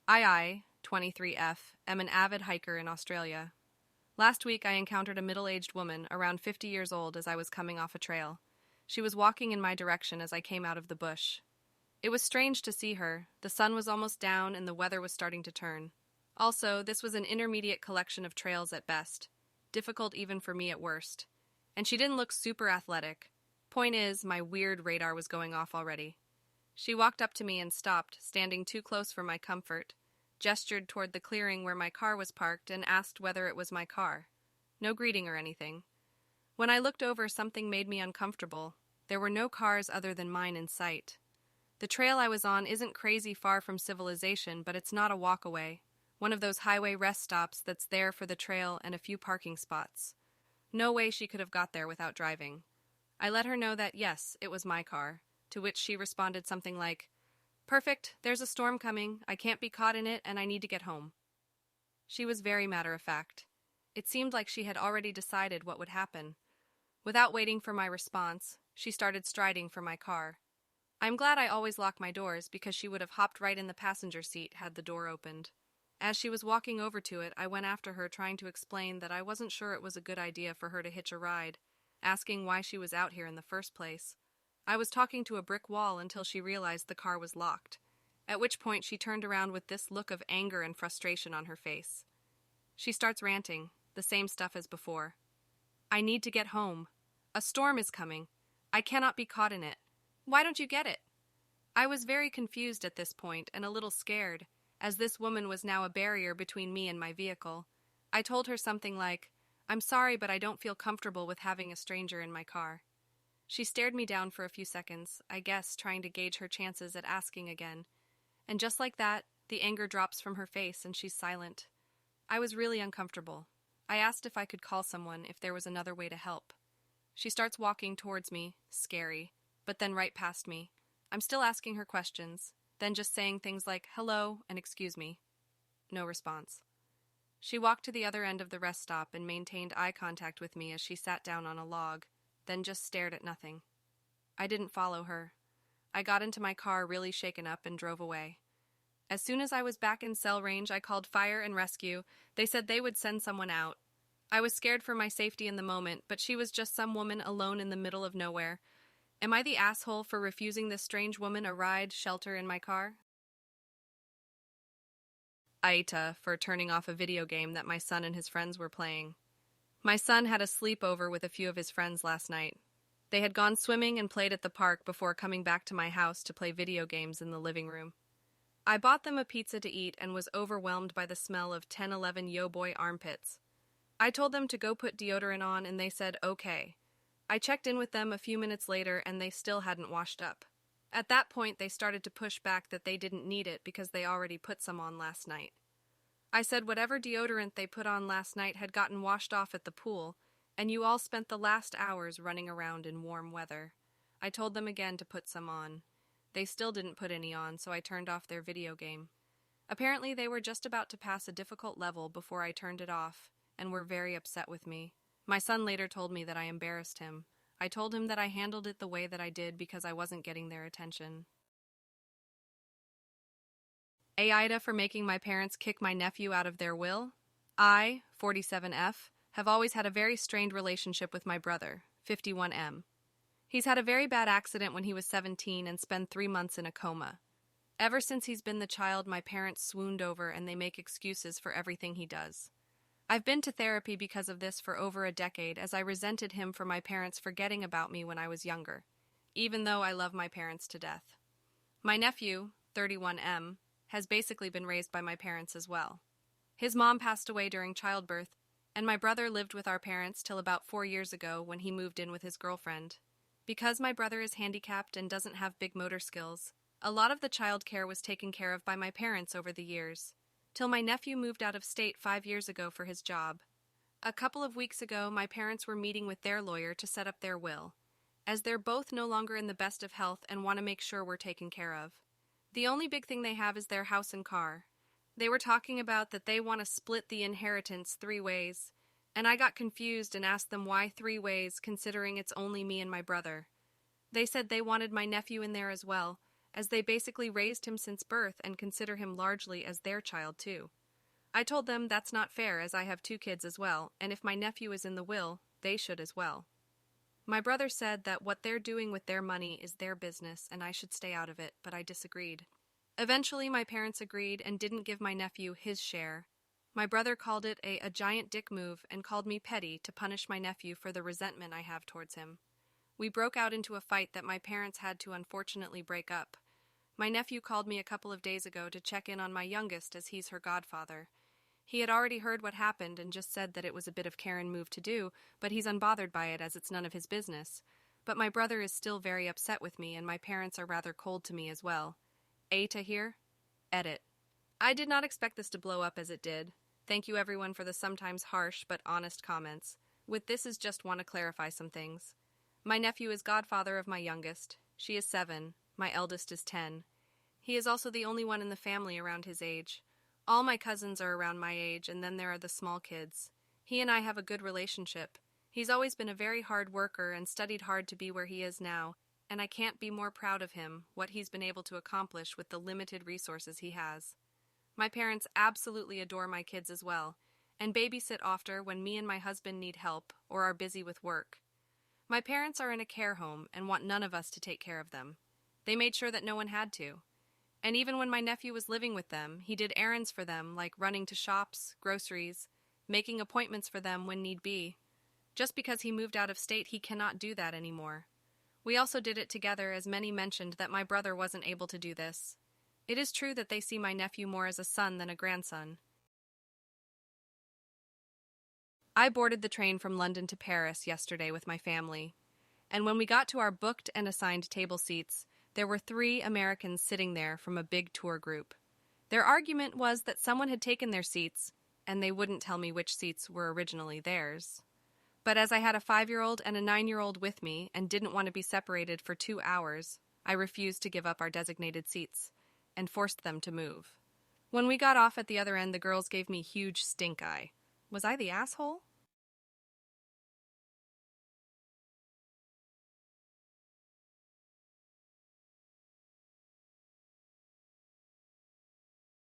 I, 23F, am an avid hiker in Australia. Last week I encountered a middle-aged woman, around 50 years old, as I was coming off a trail. She was walking in my direction as I came out of the bush. It was strange to see her. The sun was almost down and the weather was starting to turn. Also, this was an intermediate collection of trails at best, difficult even for me at worst. And she didn't look super athletic. Point is, my weird radar was going off already. She walked up to me and stopped, standing too close for my comfort, gestured toward the clearing where my car was parked, and asked whether it was my car. No greeting or anything. When I looked over, something made me uncomfortable. There were no cars other than mine in sight. The trail I was on isn't crazy far from civilization, but it's not a walk away. One of those highway rest stops that's there for the trail and a few parking spots. No way she could have got there without driving. I let her know that, yes, it was my car, to which she responded something like, "Perfect, there's a storm coming, I can't be caught in it, and I need to get home." She was very matter-of-fact. It seemed like she had already decided what would happen. Without waiting for my response, she started striding for my car. I'm glad I always lock my doors, because she would have hopped right in the passenger seat had the door opened. As she was walking over to it, I went after her, trying to explain that I wasn't sure it was a good idea for her to hitch a ride, asking why she was out here in the first place. I was talking to a brick wall until she realized the car was locked, at which point she turned around with this look of anger and frustration on her face. She starts ranting, the same stuff as before. "I need to get home. A storm is coming. I cannot be caught in it. Why don't you get it?" I was very confused at this point and a little scared, as this woman was now a barrier between me and my vehicle. I told her something like, "I'm sorry, but I don't feel comfortable with having a stranger in my car." She stared me down for a few seconds, I guess trying to gauge her chances at asking again. And just like that, the anger drops from her face and she's silent. I was really uncomfortable. I asked if I could call someone, if there was another way to help. She starts walking towards me, scary, but then right past me. I'm still asking her questions, then just saying things like hello and excuse me. No response. She walked to the other end of the rest stop and maintained eye contact with me as she sat down on a log, then just stared at nothing. I didn't follow her. I got into my car really shaken up and drove away. As soon as I was back in cell range, I called fire and rescue. They said they would send someone out. I was scared for my safety in the moment, but she was just some woman alone in the middle of nowhere. Am I the asshole for refusing this strange woman a ride, shelter in my car? AITA for turning off a video game that my son and his friends were playing. My son had a sleepover with a few of his friends last night. They had gone swimming and played at the park before coming back to my house to play video games in the living room. I bought them a pizza to eat and was overwhelmed by the smell of 10-11 yo-boy armpits. I told them to go put deodorant on and they said okay. I checked in with them a few minutes later and they still hadn't washed up. At that point they started to push back that they didn't need it because they already put some on last night. I said whatever deodorant they put on last night had gotten washed off at the pool, and you all spent the last hours running around in warm weather. I told them again to put some on. They still didn't put any on, so I turned off their video game. Apparently they were just about to pass a difficult level before I turned it off, and were very upset with me. My son later told me that I embarrassed him. I told him that I handled it the way that I did because I wasn't getting their attention. AITA for making my parents kick my nephew out of their will. I, 47F, have always had a very strained relationship with my brother, 51M. He's had a very bad accident when he was 17 and spent 3 months in a coma. Ever since he's been the child my parents swooned over and they make excuses for everything he does. I've been to therapy because of this for over a decade as I resented him for my parents forgetting about me when I was younger, even though I love my parents to death. My nephew, 31M, has basically been raised by my parents as well. His mom passed away during childbirth, and my brother lived with our parents till about 4 years ago when he moved in with his girlfriend. Because my brother is handicapped and doesn't have big motor skills, a lot of the child care was taken care of by my parents over the years, till my nephew moved out of state 5 years ago for his job. A couple of weeks ago, my parents were meeting with their lawyer to set up their will, as they're both no longer in the best of health and want to make sure we're taken care of. The only big thing they have is their house and car. They were talking about that they want to split the inheritance 3 ways, and I got confused and asked them why 3 ways, considering it's only me and my brother. They said they wanted my nephew in there as well, as they basically raised him since birth and consider him largely as their child too. I told them that's not fair as I have 2 kids as well, and if my nephew is in the will, they should as well. My brother said that what they're doing with their money is their business and I should stay out of it, but I disagreed. Eventually, my parents agreed and didn't give my nephew his share. My brother called it a giant dick move and called me petty to punish my nephew for the resentment I have towards him. We broke out into a fight that my parents had to unfortunately break up. My nephew called me a couple of days ago to check in on my youngest as he's her godfather. He had already heard what happened and just said that it was a bit of Karen move to do, but he's unbothered by it as it's none of his business. But my brother is still very upset with me and my parents are rather cold to me as well. AITA here? Edit. I did not expect this to blow up as it did. Thank you everyone for the sometimes harsh but honest comments. With this is just want to clarify some things. My nephew is godfather of my youngest. She is 7. My eldest is 10. He is also the only one in the family around his age. All my cousins are around my age, and then there are the small kids. He and I have a good relationship. He's always been a very hard worker and studied hard to be where he is now, and I can't be more proud of him, what he's been able to accomplish with the limited resources he has. My parents absolutely adore my kids as well, and babysit after when me and my husband need help or are busy with work. My parents are in a care home and want none of us to take care of them. They made sure that no one had to. And even when my nephew was living with them, he did errands for them like running to shops, groceries, making appointments for them when need be. Just because he moved out of state, he cannot do that anymore. We also did it together as many mentioned that my brother wasn't able to do this. It is true that they see my nephew more as a son than a grandson. I boarded the train from London to Paris yesterday with my family, and when we got to our booked and assigned table seats, there were 3 Americans sitting there from a big tour group. Their argument was that someone had taken their seats, and they wouldn't tell me which seats were originally theirs. But as I had a 5-year-old and a 9-year-old with me and didn't want to be separated for 2 hours, I refused to give up our designated seats and forced them to move. When we got off at the other end, the girls gave me huge stink eye. Was I the asshole?